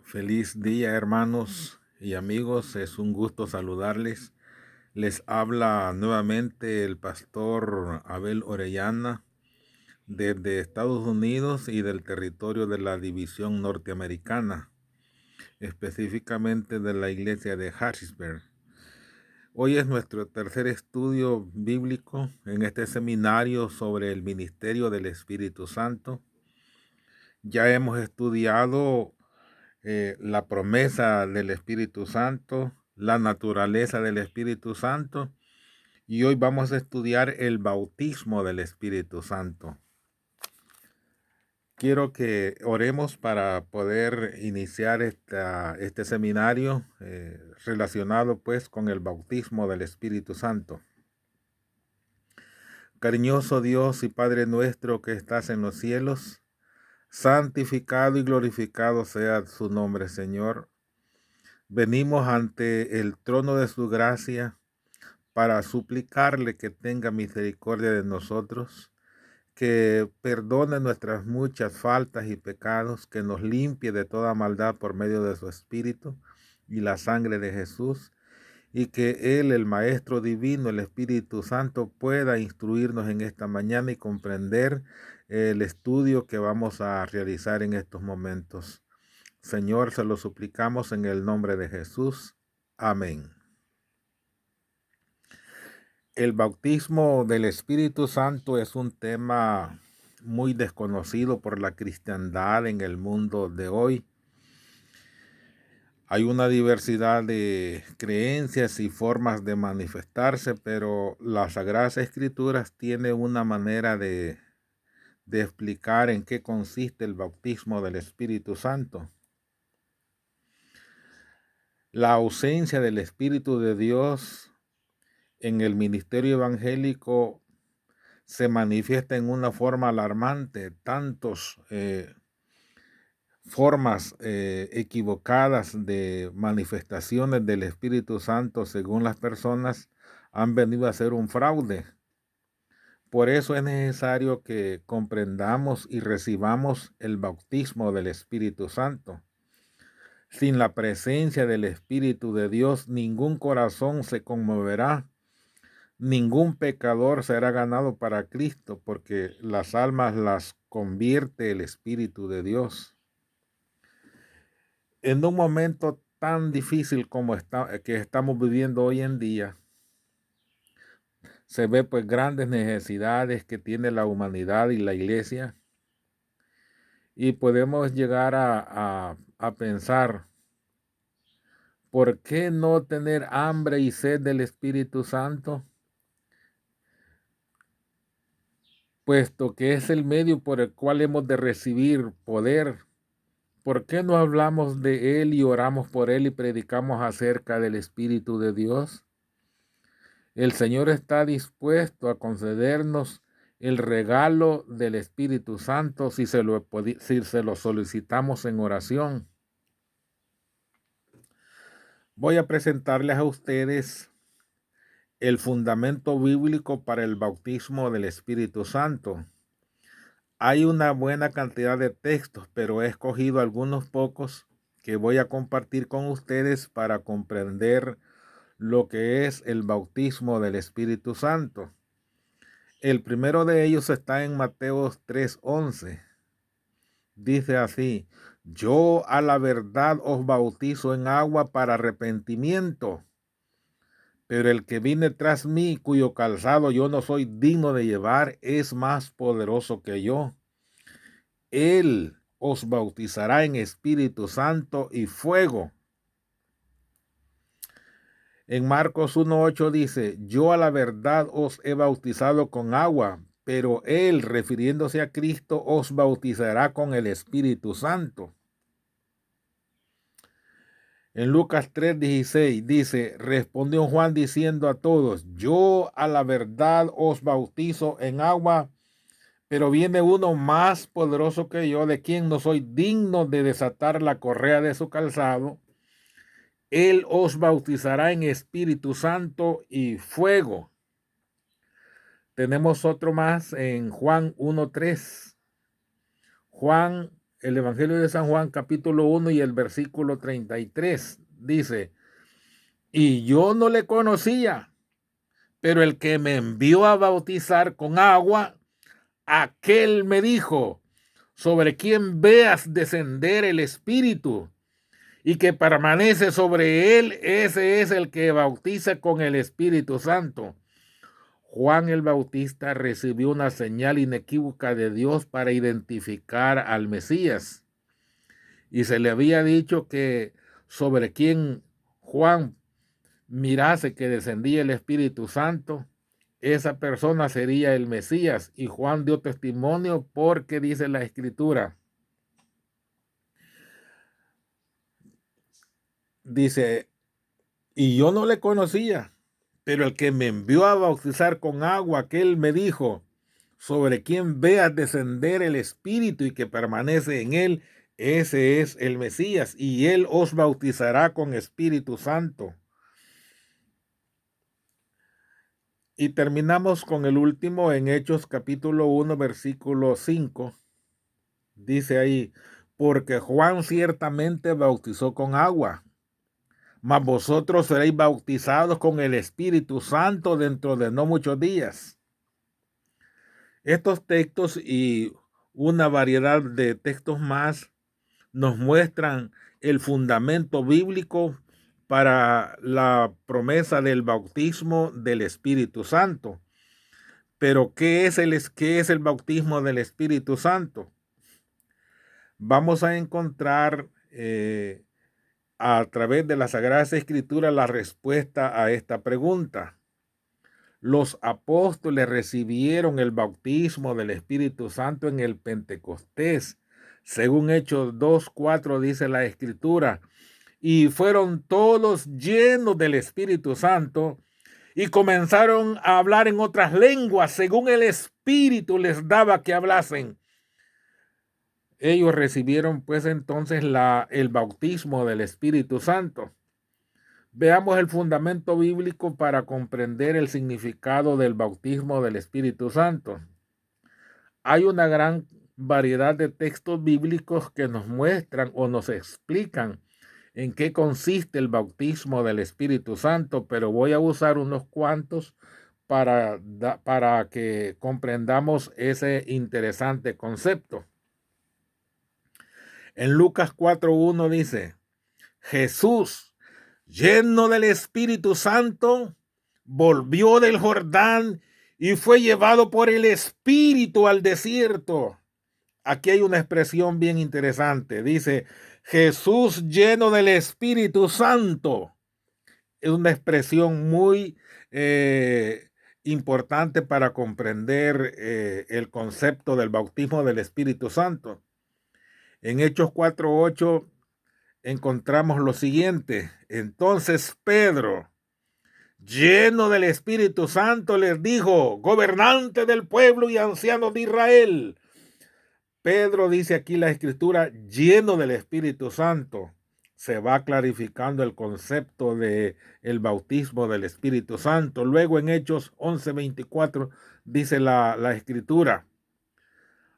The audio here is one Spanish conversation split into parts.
Feliz día, hermanos y amigos. Es un gusto saludarles. Les habla nuevamente el pastor Abel Orellana desde Estados Unidos y del territorio de la división norteamericana, específicamente de la iglesia de Harrisburg. Hoy es nuestro tercer estudio bíblico en este seminario sobre el ministerio del Espíritu Santo. Ya hemos estudiado la promesa del Espíritu Santo, la naturaleza del Espíritu Santo, y hoy vamos a estudiar el bautismo del Espíritu Santo. Quiero que oremos para poder iniciar este seminario relacionado pues con el bautismo del Espíritu Santo. Cariñoso Dios y Padre nuestro que estás en los cielos, santificado y glorificado sea su nombre, Señor. Venimos ante el trono de su gracia para suplicarle que tenga misericordia de nosotros, que perdone nuestras muchas faltas y pecados, que nos limpie de toda maldad por medio de su Espíritu y la sangre de Jesús, y que Él, el Maestro Divino, el Espíritu Santo, pueda instruirnos en esta mañana y comprender el estudio que vamos a realizar en estos momentos. Señor, se lo suplicamos en el nombre de Jesús. Amén. El bautismo del Espíritu Santo es un tema muy desconocido por la cristiandad en el mundo de hoy. Hay una diversidad de creencias y formas de manifestarse, pero las Sagradas Escrituras tiene una manera de explicar en qué consiste el bautismo del Espíritu Santo. La ausencia del Espíritu de Dios en el ministerio evangélico se manifiesta en una forma alarmante. Tantos formas equivocadas de manifestaciones del Espíritu Santo según las personas han venido a ser un fraude. Por eso es necesario que comprendamos y recibamos el bautismo del Espíritu Santo. Sin la presencia del Espíritu de Dios, ningún corazón se conmoverá. Ningún pecador será ganado para Cristo, porque las almas las convierte el Espíritu de Dios. En un momento tan difícil como que estamos viviendo hoy en día, se ve pues grandes necesidades que tiene la humanidad y la iglesia, y podemos llegar a pensar, ¿por qué no tener hambre y sed del Espíritu Santo? Puesto que es el medio por el cual hemos de recibir poder. ¿Por qué no hablamos de Él y oramos por Él y predicamos acerca del Espíritu de Dios? El Señor está dispuesto a concedernos el regalo del Espíritu Santo si se lo solicitamos en oración. Voy a presentarles a ustedes el fundamento bíblico para el bautismo del Espíritu Santo. Hay una buena cantidad de textos, pero he escogido algunos pocos que voy a compartir con ustedes para comprender lo que es el bautismo del Espíritu Santo. El primero de ellos está en Mateo 3:11. Dice así: yo a la verdad os bautizo en agua para arrepentimiento, pero el que viene tras mí, cuyo calzado yo no soy digno de llevar, es más poderoso que yo. Él os bautizará en Espíritu Santo y fuego. En Marcos 1:8 dice: yo a la verdad os he bautizado con agua, pero Él, refiriéndose a Cristo, os bautizará con el Espíritu Santo. En Lucas 3:16 dice: respondió Juan diciendo a todos: yo a la verdad os bautizo en agua, pero viene uno más poderoso que yo, de quien no soy digno de desatar la correa de su calzado. Él os bautizará en Espíritu Santo y fuego. Tenemos otro más en Juan 1:3. Juan el Evangelio de San Juan, capítulo 1 y el versículo 33. Dice, y yo no le conocía, pero el que me envió a bautizar con agua, aquel me dijo, sobre quien veas descender el Espíritu y que permanece sobre él, ese es el que bautiza con el Espíritu Santo. Juan el Bautista recibió una señal inequívoca de Dios para identificar al Mesías. Y se le había dicho que sobre quien Juan mirase que descendía el Espíritu Santo, esa persona sería el Mesías. Y Juan dio testimonio porque dice la Escritura. Dice, y yo no le conocía, pero el que me envió a bautizar con agua, aquel me dijo, sobre quien veas descender el Espíritu y que permanece en él, ese es el Mesías, y él os bautizará con Espíritu Santo. Y terminamos con el último en Hechos capítulo 1, versículo 5. Dice ahí, porque Juan ciertamente bautizó con agua, mas vosotros seréis bautizados con el Espíritu Santo dentro de no muchos días. Estos textos y una variedad de textos más nos muestran el fundamento bíblico para la promesa del bautismo del Espíritu Santo. Pero, ¿qué es el bautismo del Espíritu Santo? Vamos a encontrar a través de la Sagrada Escritura la respuesta a esta pregunta. Los apóstoles recibieron el bautismo del Espíritu Santo en el Pentecostés. Según Hechos 2:4 dice la Escritura, y fueron todos llenos del Espíritu Santo y comenzaron a hablar en otras lenguas según el Espíritu les daba que hablasen. Ellos recibieron pues entonces el bautismo del Espíritu Santo. Veamos el fundamento bíblico para comprender el significado del bautismo del Espíritu Santo. Hay una gran variedad de textos bíblicos que nos muestran o nos explican en qué consiste el bautismo del Espíritu Santo, pero voy a usar unos cuantos para que comprendamos ese interesante concepto. En Lucas 4:1 dice, Jesús, lleno del Espíritu Santo, volvió del Jordán y fue llevado por el Espíritu al desierto. Aquí hay una expresión bien interesante. Dice, Jesús lleno del Espíritu Santo. Es una expresión muy importante para comprender el concepto del bautismo del Espíritu Santo. En Hechos 4:8 encontramos lo siguiente. Entonces Pedro, lleno del Espíritu Santo, les dijo, gobernante del pueblo y ancianos de Israel. Pedro, dice aquí la Escritura, lleno del Espíritu Santo. Se va clarificando el concepto de el bautismo del Espíritu Santo. Luego en Hechos 11:24 dice la Escritura,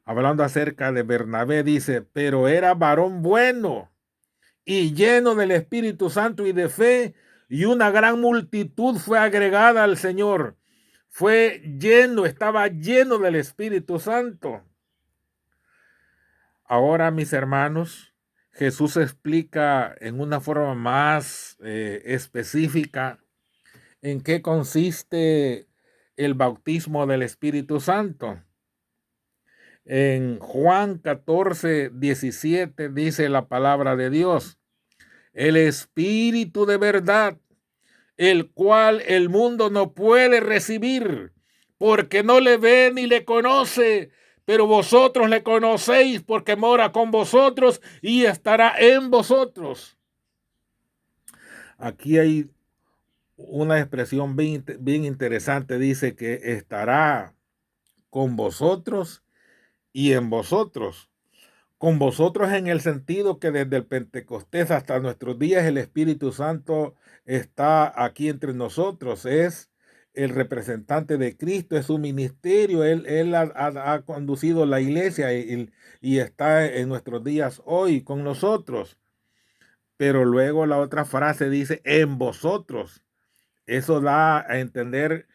hablando acerca de Bernabé, dice, pero era varón bueno y lleno del Espíritu Santo y de fe, y una gran multitud fue agregada al Señor. Estaba lleno del Espíritu Santo. Ahora, mis hermanos, Jesús explica en una forma más específica en qué consiste el bautismo del Espíritu Santo. En Juan 14:17 dice la palabra de Dios, el Espíritu de verdad, el cual el mundo no puede recibir, porque no le ve ni le conoce, pero vosotros le conocéis porque mora con vosotros y estará en vosotros. Aquí hay una expresión bien interesante, dice que estará con vosotros y en vosotros. Con vosotros en el sentido que desde el Pentecostés hasta nuestros días el Espíritu Santo está aquí entre nosotros. Es el representante de Cristo, es su ministerio. Él ha conducido la iglesia y está en nuestros días hoy con nosotros. Pero luego la otra frase dice, en vosotros. Eso da a entender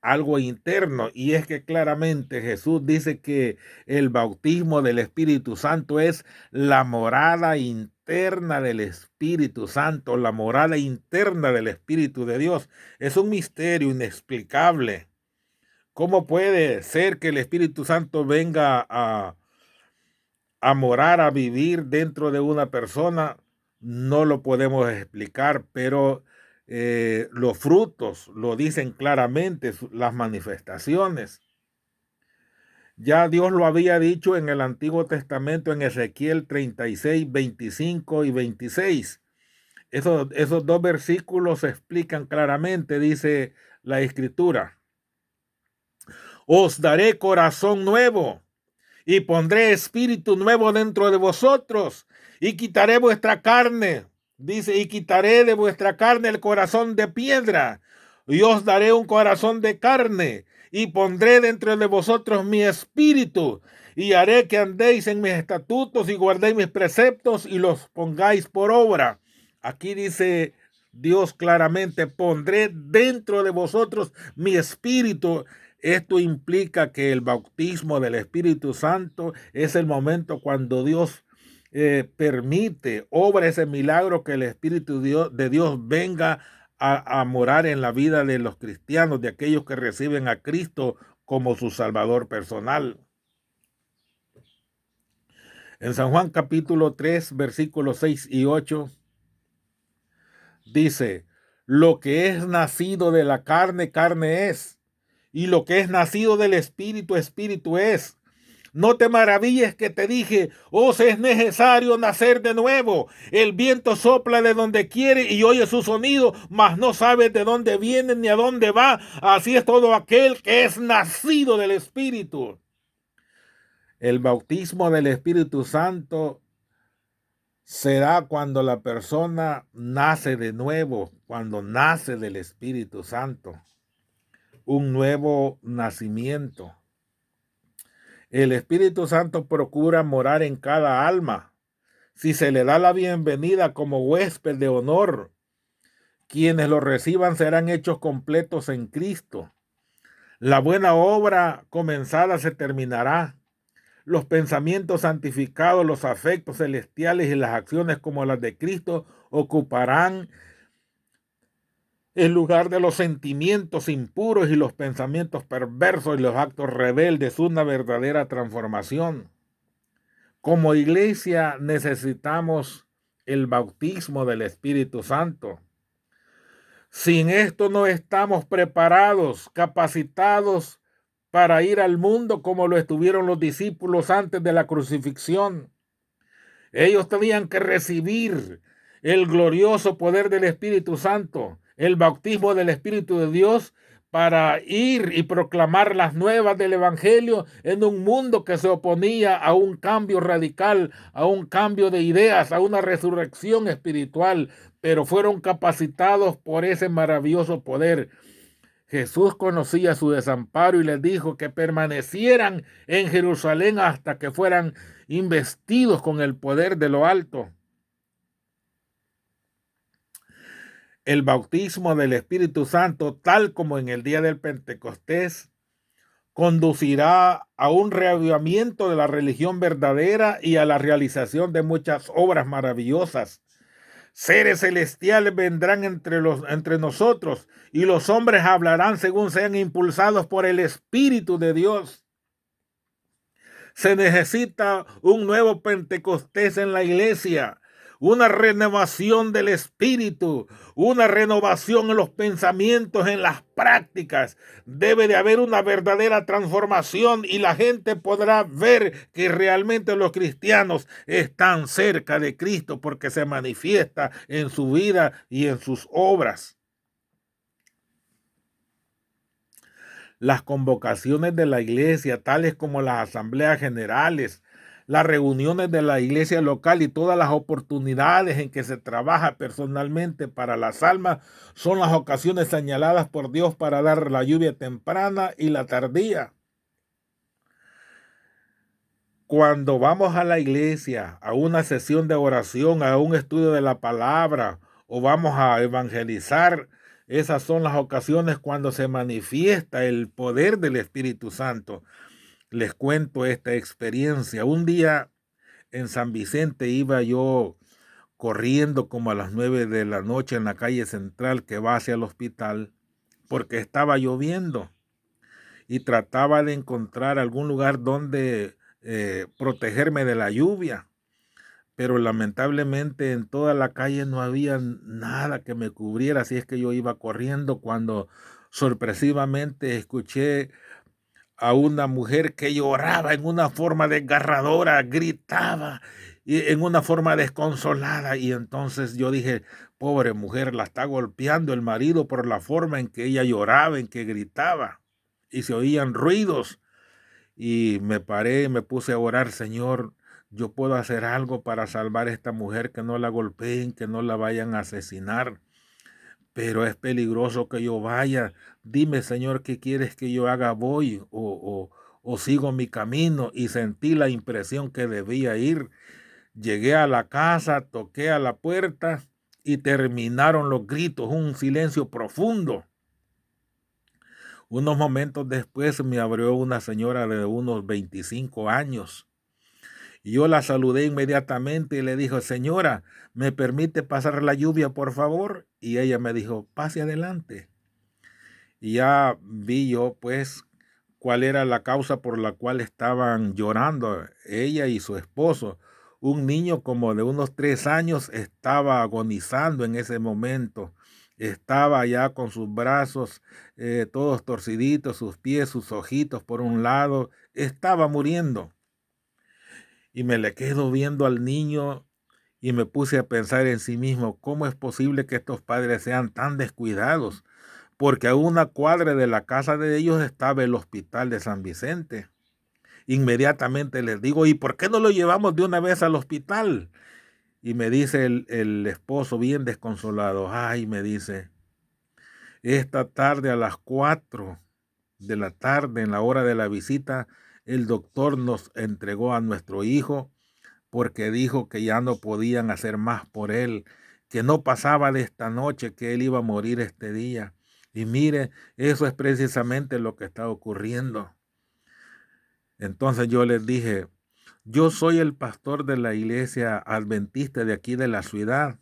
algo interno, y es que claramente Jesús dice que el bautismo del Espíritu Santo es la morada interna del Espíritu Santo, la morada interna del Espíritu de Dios. Es un misterio inexplicable. ¿Cómo puede ser que el Espíritu Santo venga a morar, a vivir dentro de una persona? No lo podemos explicar, pero los frutos lo dicen claramente, las manifestaciones. Ya Dios lo había dicho en el Antiguo Testamento, en Ezequiel 36, 25 y 26. Esos dos versículos explican claramente, dice la Escritura: os daré corazón nuevo y pondré espíritu nuevo dentro de vosotros, y quitaré vuestra carne, dice, y quitaré de vuestra carne el corazón de piedra, y os daré un corazón de carne, y pondré dentro de vosotros mi espíritu, y haré que andéis en mis estatutos y guardéis mis preceptos y los pongáis por obra. Aquí dice Dios claramente: pondré dentro de vosotros mi espíritu. Esto implica que el bautismo del Espíritu Santo es el momento cuando Dios permite, obra ese milagro, que el Espíritu de Dios venga a morar en la vida de los cristianos, de aquellos que reciben a Cristo como su Salvador personal. En San Juan capítulo 3, versículos 6 y 8, dice: lo que es nacido de la carne, carne es, y lo que es nacido del Espíritu, Espíritu es. No te maravilles que te dije, os es necesario nacer de nuevo. El viento sopla de donde quiere y oye su sonido, mas no sabes de dónde viene ni a dónde va. Así es todo aquel que es nacido del Espíritu. El bautismo del Espíritu Santo se da cuando la persona nace de nuevo, cuando nace del Espíritu Santo. Un nuevo nacimiento. El Espíritu Santo procura morar en cada alma. Si se le da la bienvenida como huésped de honor, quienes lo reciban serán hechos completos en Cristo. La buena obra comenzada se terminará. Los pensamientos santificados, los afectos celestiales y las acciones como las de Cristo ocuparán el lugar de los sentimientos impuros y los pensamientos perversos y los actos rebeldes, una verdadera transformación. Como iglesia necesitamos el bautismo del Espíritu Santo. Sin esto no estamos preparados, capacitados para ir al mundo como lo estuvieron los discípulos antes de la crucifixión. Ellos tenían que recibir el glorioso poder del Espíritu Santo, el bautismo del Espíritu de Dios, para ir y proclamar las nuevas del Evangelio en un mundo que se oponía a un cambio radical, a un cambio de ideas, a una resurrección espiritual, pero fueron capacitados por ese maravilloso poder. Jesús conocía su desamparo y les dijo que permanecieran en Jerusalén hasta que fueran investidos con el poder de lo alto. El bautismo del Espíritu Santo, tal como en el día del Pentecostés, conducirá a un reavivamiento de la religión verdadera y a la realización de muchas obras maravillosas. Seres celestiales vendrán entre nosotros, y los hombres hablarán según sean impulsados por el Espíritu de Dios. Se necesita un nuevo Pentecostés en la iglesia, una renovación del espíritu, una renovación en los pensamientos, en las prácticas. Debe de haber una verdadera transformación y la gente podrá ver que realmente los cristianos están cerca de Cristo, porque se manifiesta en su vida y en sus obras. Las convocaciones de la iglesia, tales como las asambleas generales, las reuniones de la iglesia local y todas las oportunidades en que se trabaja personalmente para las almas son las ocasiones señaladas por Dios para dar la lluvia temprana y la tardía. Cuando vamos a la iglesia, a una sesión de oración, a un estudio de la palabra o vamos a evangelizar, esas son las ocasiones cuando se manifiesta el poder del Espíritu Santo. Les cuento esta experiencia. Un día en San Vicente iba yo corriendo como a las 9 de la noche en la calle central que va hacia el hospital porque estaba lloviendo y trataba de encontrar algún lugar donde protegerme de la lluvia, pero lamentablemente en toda la calle no había nada que me cubriera, así es que yo iba corriendo cuando sorpresivamente escuché a una mujer que lloraba en una forma desgarradora, gritaba y en una forma desconsolada, y entonces yo dije, pobre mujer, la está golpeando el marido por la forma en que ella lloraba, en que gritaba, y se oían ruidos. Y me paré, me puse a orar, Señor, yo puedo hacer algo para salvar a esta mujer, que no la golpeen, que no la vayan a asesinar, pero es peligroso que yo vaya. Dime, Señor, ¿qué quieres que yo haga? ¿Voy o sigo mi camino? Y sentí la impresión que debía ir. Llegué a la casa, toqué a la puerta y terminaron los gritos, un silencio profundo. Unos momentos después me abrió una señora de unos 25 años. Y yo la saludé inmediatamente y le dije, señora, ¿me permite pasar la lluvia, por favor? Y ella me dijo, pase adelante. Y ya vi yo, pues, cuál era la causa por la cual estaban llorando ella y su esposo. Un niño como de unos 3 años estaba agonizando en ese momento. Estaba ya con sus brazos todos torciditos, sus pies, sus ojitos por un lado. Estaba muriendo. Y me le quedo viendo al niño y me puse a pensar en sí mismo, ¿cómo es posible que estos padres sean tan descuidados? Porque a una cuadra de la casa de ellos estaba el hospital de San Vicente. Inmediatamente les digo, ¿y por qué no lo llevamos de una vez al hospital? Y me dice el esposo bien desconsolado, ay, me dice, esta tarde a las 4 de la tarde, en la hora de la visita, el doctor nos entregó a nuestro hijo porque dijo que ya no podían hacer más por él, que no pasaba de esta noche, que él iba a morir este día. Y mire, eso es precisamente lo que está ocurriendo. Entonces yo les dije, yo soy el pastor de la iglesia adventista de aquí de la ciudad.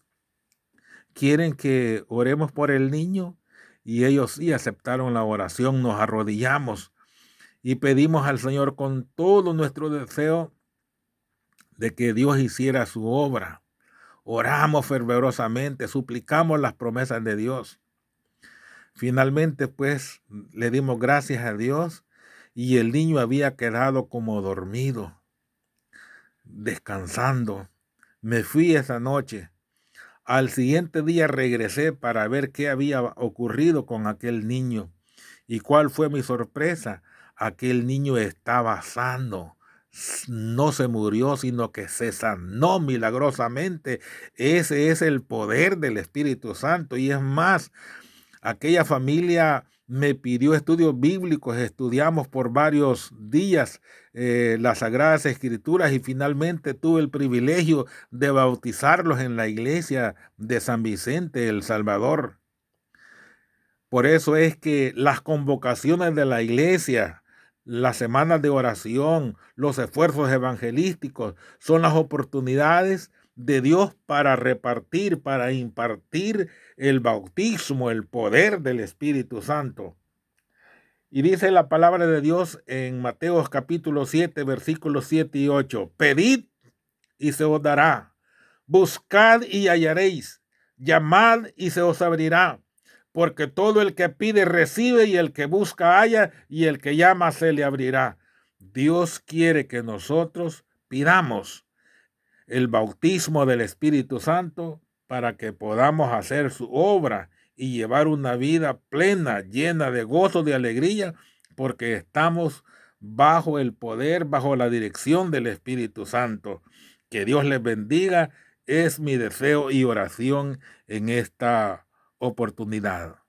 ¿Quieren que oremos por el niño? Y ellos sí aceptaron la oración, nos arrodillamos y pedimos al Señor con todo nuestro deseo de que Dios hiciera su obra. Oramos fervorosamente, suplicamos las promesas de Dios. Finalmente, pues, le dimos gracias a Dios y el niño había quedado como dormido, descansando. Me fui esa noche. Al siguiente día regresé para ver qué había ocurrido con aquel niño. ¿Y cuál fue mi sorpresa? Aquel niño estaba sano. No se murió, sino que se sanó milagrosamente. Ese es el poder del Espíritu Santo. Y es más, aquella familia me pidió estudios bíblicos, estudiamos por varios días las Sagradas Escrituras y finalmente tuve el privilegio de bautizarlos en la iglesia de San Vicente, El Salvador. Por eso es que las convocaciones de la iglesia, las semanas de oración, los esfuerzos evangelísticos son las oportunidades de Dios para repartir, para impartir el bautismo, el poder del Espíritu Santo. Y dice la palabra de Dios en Mateo capítulo 7, versículos 7 y 8. Pedid y se os dará. Buscad y hallaréis. Llamad y se os abrirá. Porque todo el que pide recibe y el que busca halla y el que llama se le abrirá. Dios quiere que nosotros pidamos el bautismo del Espíritu Santo para que podamos hacer su obra y llevar una vida plena, llena de gozo, de alegría, porque estamos bajo el poder, bajo la dirección del Espíritu Santo. Que Dios les bendiga, es mi deseo y oración en esta oportunidad.